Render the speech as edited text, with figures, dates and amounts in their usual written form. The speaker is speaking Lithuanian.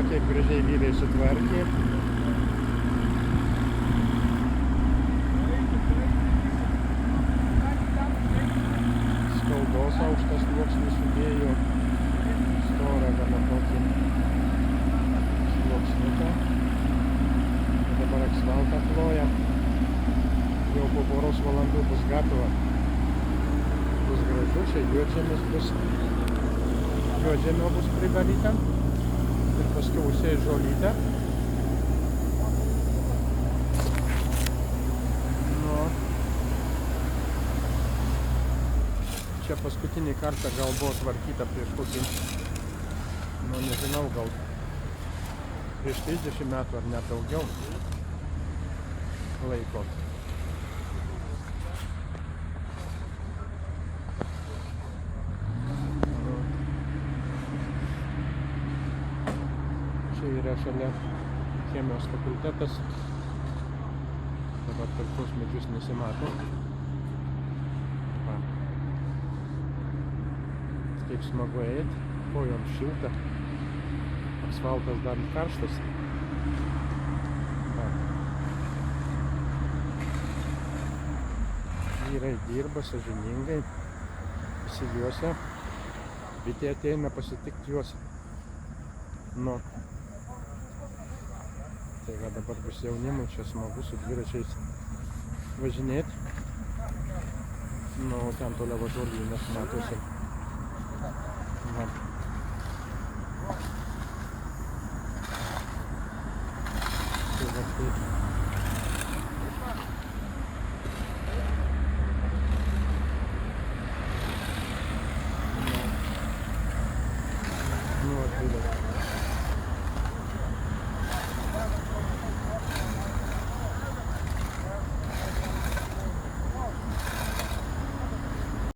kaip gražiai vyrai sutvarkė. Skaldos aukštas sluoksnis sudėjo. Storą gana tokį sluoksniuką. Dabar asfaltą kloja. Jau po poros valandų bus gatava. Bus gražu, čia juodžemio bus pridaryta. Ir paskui užsės žolytę. Nu, čia paskutinį kartą gal buvo tvarkyta prieš kokį, nu nežinau, gal prieš 30 metų ar net daugiau laiko. Čia yra šalia chemijos fakultetas. Dabar per tuos medžius nesimato. Va. Kaip smagu eit, kojom šilta. Asfaltas dar karštas. Va. Vyrai dirba sąžiningai, įsijuose. Bitė ateina pasitikti juos. Nu. Tai va, dabar bus jaunimui čia smagu su dviračiais važinėti. Nu, ten toliau ąžuolynas matosi. Va. Tai va, taip. Nu, atvyliau.